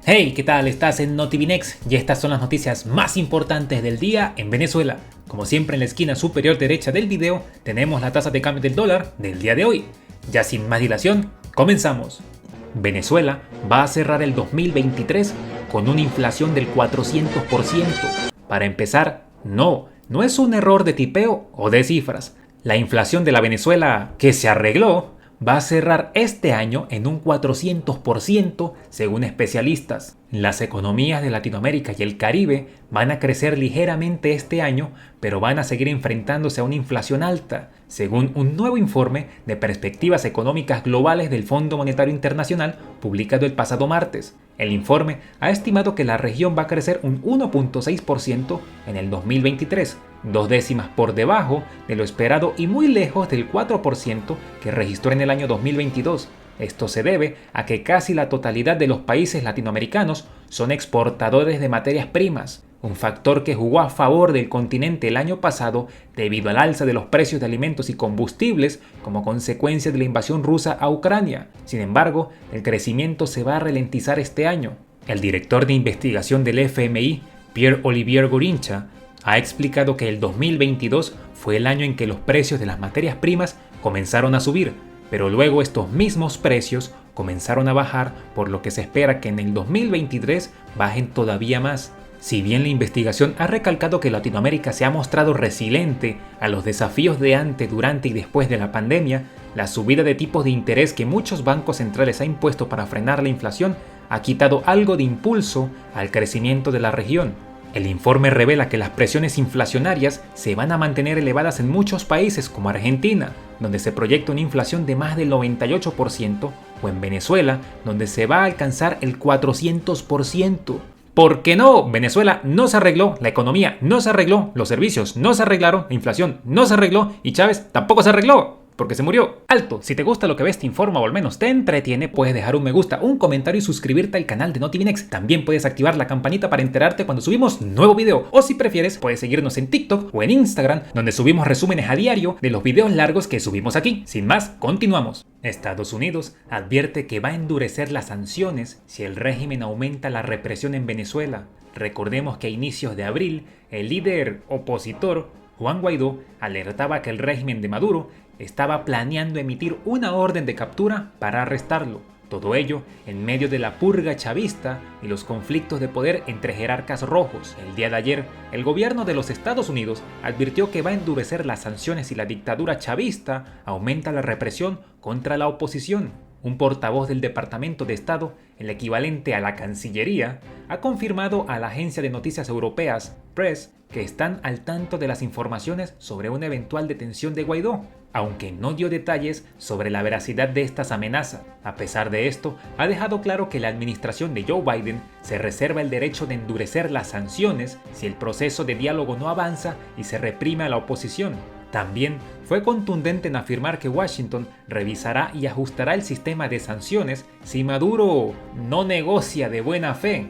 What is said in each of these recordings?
Hey, ¿qué tal? Estás en NotiVinex y estas son las noticias más importantes del día en Venezuela. Como siempre, en la esquina superior derecha del video tenemos la tasa de cambio del dólar del día de hoy. Ya sin más dilación, comenzamos. Venezuela va a cerrar el 2023 con una inflación del 400%. Para empezar, no es un error de tipeo o de cifras. La inflación de la Venezuela que se arregló va a cerrar este año en un 400% según especialistas. Las economías de Latinoamérica y el Caribe van a crecer ligeramente este año, pero van a seguir enfrentándose a una inflación alta, según un nuevo informe de perspectivas económicas globales del Fondo Monetario Internacional publicado el pasado martes. El informe ha estimado que la región va a crecer un 1.6% en el 2023, 2 décimas por debajo de lo esperado y muy lejos del 4% que registró en el año 2022. Esto se debe a que casi la totalidad de los países latinoamericanos son exportadores de materias primas, un factor que jugó a favor del continente el año pasado debido al alza de los precios de alimentos y combustibles como consecuencia de la invasión rusa a Ucrania. Sin embargo, el crecimiento se va a ralentizar este año. El director de investigación del FMI, Pierre-Olivier Gorincha, ha explicado que el 2022 fue el año en que los precios de las materias primas comenzaron a subir, pero luego estos mismos precios comenzaron a bajar, por lo que se espera que en el 2023 bajen todavía más. Si bien la investigación ha recalcado que Latinoamérica se ha mostrado resiliente a los desafíos de antes, durante y después de la pandemia, la subida de tipos de interés que muchos bancos centrales han impuesto para frenar la inflación ha quitado algo de impulso al crecimiento de la región. El informe revela que las presiones inflacionarias se van a mantener elevadas en muchos países como Argentina, donde se proyecta una inflación de más del 98%, o en Venezuela, donde se va a alcanzar el 400%. ¿Por qué no? Venezuela no se arregló, la economía no se arregló, los servicios no se arreglaron, la inflación no se arregló y Chávez tampoco se arregló, porque se murió. Alto, si te gusta lo que ves, te informa o al menos te entretiene, puedes dejar un me gusta, un comentario y suscribirte al canal de NotiVinex. También puedes activar la campanita para enterarte cuando subimos nuevo video. O si prefieres, puedes seguirnos en TikTok o en Instagram, donde subimos resúmenes a diario de los videos largos que subimos aquí. Sin más, continuamos. Estados Unidos advierte que va a endurecer las sanciones si el régimen aumenta la represión en Venezuela. Recordemos que a inicios de abril, el líder opositor, Juan Guaidó, alertaba que el régimen de Maduro estaba planeando emitir una orden de captura para arrestarlo. Todo ello en medio de la purga chavista y los conflictos de poder entre jerarcas rojos. El día de ayer, el gobierno de los Estados Unidos advirtió que va a endurecer las sanciones si la dictadura chavista aumenta la represión contra la oposición. Un portavoz del Departamento de Estado, el equivalente a la Cancillería, ha confirmado a la agencia de noticias europeas, Press, que están al tanto de las informaciones sobre una eventual detención de Guaidó, aunque no dio detalles sobre la veracidad de estas amenazas. A pesar de esto, ha dejado claro que la administración de Joe Biden se reserva el derecho de endurecer las sanciones si el proceso de diálogo no avanza y se reprime a la oposición. También fue contundente en afirmar que Washington revisará y ajustará el sistema de sanciones si Maduro no negocia de buena fe,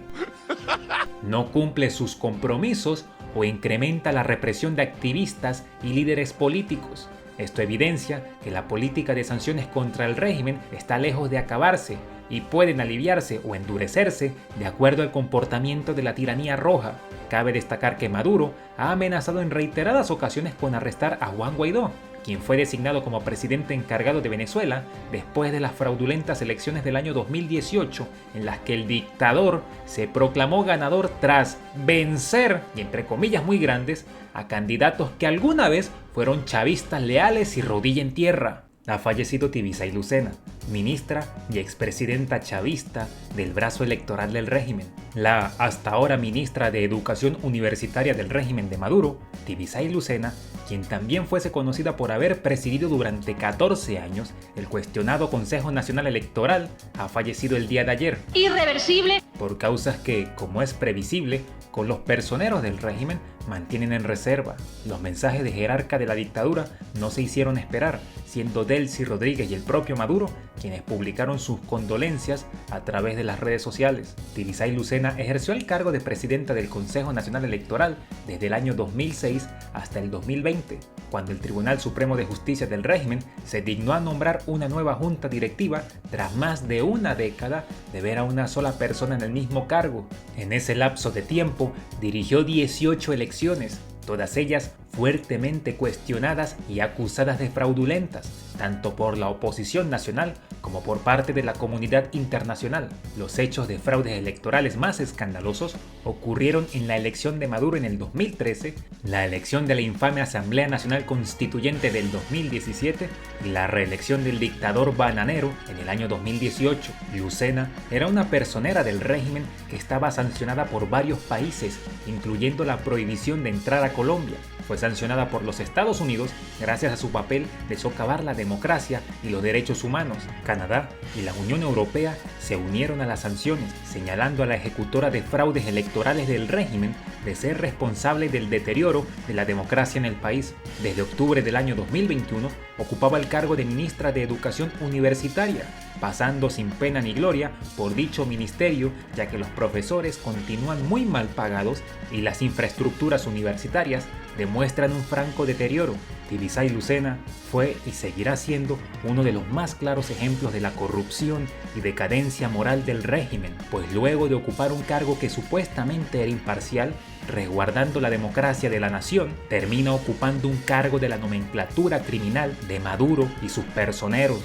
no cumple sus compromisos o incrementa la represión de activistas y líderes políticos. Esto evidencia que la política de sanciones contra el régimen está lejos de acabarse y pueden aliviarse o endurecerse de acuerdo al comportamiento de la tiranía roja. Cabe destacar que Maduro ha amenazado en reiteradas ocasiones con arrestar a Juan Guaidó, quien fue designado como presidente encargado de Venezuela después de las fraudulentas elecciones del año 2018, en las que el dictador se proclamó ganador tras vencer, y entre comillas muy grandes, a candidatos que alguna vez fueron chavistas leales y rodilla en tierra. Ha fallecido Tibisay Lucena, ministra y expresidenta chavista del brazo electoral del régimen. La hasta ahora ministra de Educación Universitaria del régimen de Maduro, Tibisay Lucena, quien también fuese conocida por haber presidido durante 14 años el cuestionado Consejo Nacional Electoral, ha fallecido el día de ayer. Irreversible. Por causas que, como es previsible, con los personeros del régimen mantienen en reserva. Los mensajes de jerarca de la dictadura no se hicieron esperar, siendo Delcy Rodríguez y el propio Maduro quienes publicaron sus condolencias a través de las redes sociales. Tibisay Lucena Lucena ejerció el cargo de presidenta del Consejo Nacional Electoral desde el año 2006 hasta el 2020, cuando el Tribunal Supremo de Justicia del régimen se dignó a nombrar una nueva junta directiva tras más de una década de ver a una sola persona en el mismo cargo. En ese lapso de tiempo dirigió 18 elecciones, todas ellas fuertemente cuestionadas y acusadas de fraudulentas, tanto por la oposición nacional como por parte de la comunidad internacional. Los hechos de fraudes electorales más escandalosos ocurrieron en la elección de Maduro en el 2013, la elección de la infame Asamblea Nacional Constituyente del 2017 y la reelección del dictador bananero en el año 2018. Lucena era una personera del régimen que estaba sancionada por varios países, incluyendo la prohibición de entrar a Colombia. Fue sancionada por los Estados Unidos gracias a su papel de socavar la democracia y los derechos humanos. Canadá y la Unión Europea se unieron a las sanciones, señalando a la ejecutora de fraudes electorales del régimen de ser responsable del deterioro de la democracia en el país. Desde octubre del año 2021 ocupaba el cargo de ministra de Educación Universitaria, pasando sin pena ni gloria por dicho ministerio, ya que los profesores continúan muy mal pagados y las infraestructuras universitarias demuestran un franco deterioro. Tibisay Lucena fue y seguirá siendo uno de los más claros ejemplos de la corrupción y decadencia moral del régimen, pues luego de ocupar un cargo que supuestamente era imparcial, resguardando la democracia de la nación, termina ocupando un cargo de la nomenclatura criminal de Maduro y sus personeros.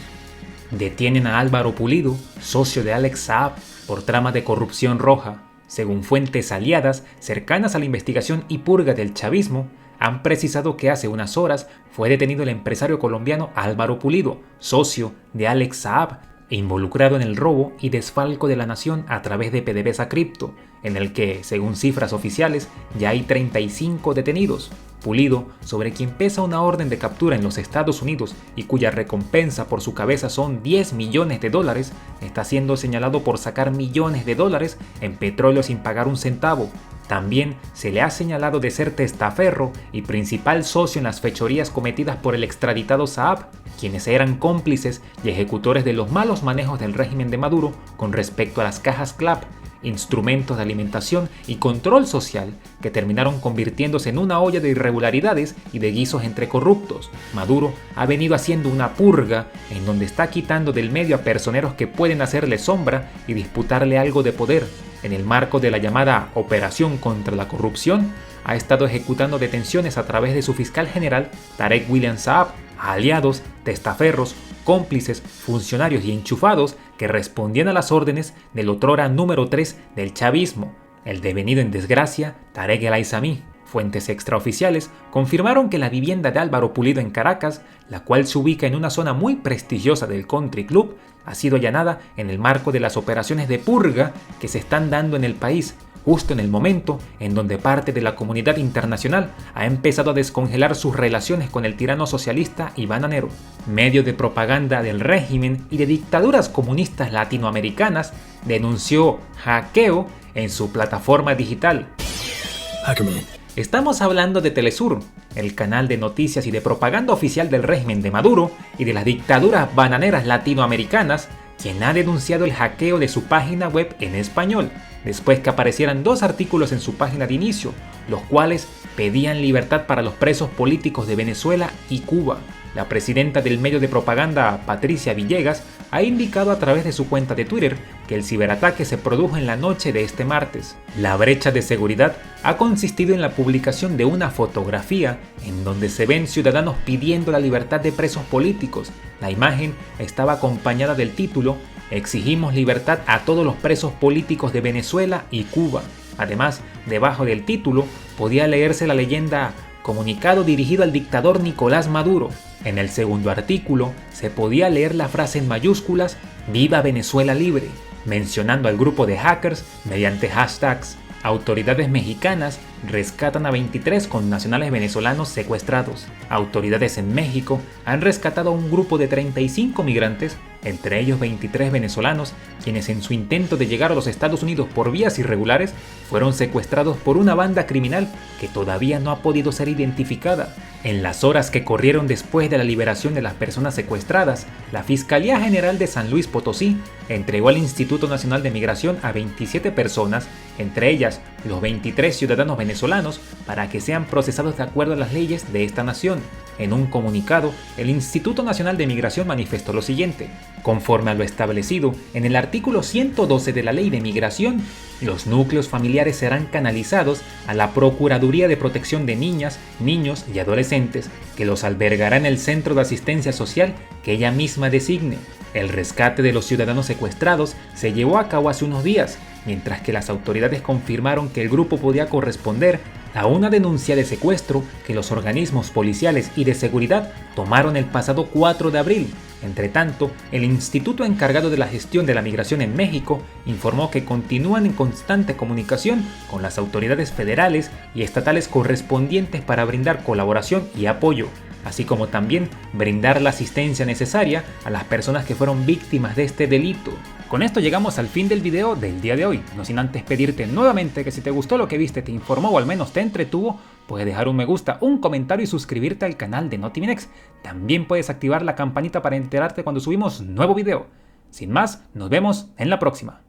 Detienen a Álvaro Pulido, socio de Alex Saab, por trama de corrupción roja. Según fuentes aliadas cercanas a la investigación y purga del chavismo, han precisado que hace unas horas fue detenido el empresario colombiano Álvaro Pulido, socio de Alex Saab, involucrado en el robo y desfalco de la nación a través de PDVSA Cripto, en el que, según cifras oficiales, ya hay 35 detenidos. Pulido, sobre quien pesa una orden de captura en los Estados Unidos y cuya recompensa por su cabeza son $10 millones, está siendo señalado por sacar millones de dólares en petróleo sin pagar un centavo. También se le ha señalado de ser testaferro y principal socio en las fechorías cometidas por el extraditado Saab, quienes eran cómplices y ejecutores de los malos manejos del régimen de Maduro con respecto a las cajas CLAP, instrumentos de alimentación y control social que terminaron convirtiéndose en una olla de irregularidades y de guisos entre corruptos. Maduro ha venido haciendo una purga en donde está quitando del medio a personeros que pueden hacerle sombra y disputarle algo de poder. En el marco de la llamada Operación contra la Corrupción, ha estado ejecutando detenciones a través de su fiscal general Tarek William Saab a aliados, testaferros, cómplices, funcionarios y enchufados que respondían a las órdenes del otrora número 3 del chavismo, el devenido en desgracia Tarek El Aissami. Fuentes extraoficiales confirmaron que la vivienda de Álvaro Pulido en Caracas, la cual se ubica en una zona muy prestigiosa del Country Club, ha sido allanada en el marco de las operaciones de purga que se están dando en el país, justo en el momento en donde parte de la comunidad internacional ha empezado a descongelar sus relaciones con el tirano socialista y bananero. Medio de propaganda del régimen y de dictaduras comunistas latinoamericanas denunció hackeo en su plataforma digital. Hackerman. Estamos hablando de Telesur, el canal de noticias y de propaganda oficial del régimen de Maduro y de las dictaduras bananeras latinoamericanas, quien ha denunciado el hackeo de su página web en español, después que aparecieran 2 artículos en su página de inicio, los cuales pedían libertad para los presos políticos de Venezuela y Cuba. La presidenta del medio de propaganda, Patricia Villegas, ha indicado a través de su cuenta de Twitter que el ciberataque se produjo en la noche de este martes. La brecha de seguridad ha consistido en la publicación de una fotografía en donde se ven ciudadanos pidiendo la libertad de presos políticos. La imagen estaba acompañada del título "Exigimos libertad a todos los presos políticos de Venezuela y Cuba". Además, debajo del título podía leerse la leyenda "Comunicado dirigido al dictador Nicolás Maduro". En el segundo artículo se podía leer la frase en mayúsculas "Viva Venezuela libre", mencionando al grupo de hackers mediante hashtags. Autoridades mexicanas rescatan a 23 connacionales venezolanos secuestrados. Autoridades en México han rescatado a un grupo de 35 migrantes entre ellos 23 venezolanos, quienes en su intento de llegar a los Estados Unidos por vías irregulares fueron secuestrados por una banda criminal que todavía no ha podido ser identificada. En las horas que corrieron después de la liberación de las personas secuestradas, la Fiscalía General de San Luis Potosí entregó al Instituto Nacional de Migración a 27 personas, entre ellas los 23 ciudadanos venezolanos, para que sean procesados de acuerdo a las leyes de esta nación. En un comunicado, el Instituto Nacional de Migración manifestó lo siguiente: conforme a lo establecido en el artículo 112 de la Ley de Migración, los núcleos familiares serán canalizados a la Procuraduría de Protección de Niñas, Niños y Adolescentes, que los albergará en el Centro de Asistencia Social que ella misma designe. El rescate de los ciudadanos secuestrados se llevó a cabo hace unos días, mientras que las autoridades confirmaron que el grupo podía corresponder a una denuncia de secuestro que los organismos policiales y de seguridad tomaron el pasado 4 de abril. Entre tanto, el instituto encargado de la gestión de la migración en México informó que continúan en constante comunicación con las autoridades federales y estatales correspondientes para brindar colaboración y apoyo, así como también brindar la asistencia necesaria a las personas que fueron víctimas de este delito. Con esto llegamos al fin del video del día de hoy, no sin antes pedirte nuevamente que si te gustó lo que viste, te informó o al menos te entretuvo, puedes dejar un me gusta, un comentario y suscribirte al canal de NotiBenex. También puedes activar la campanita para enterarte cuando subimos nuevo video. Sin más, nos vemos en la próxima.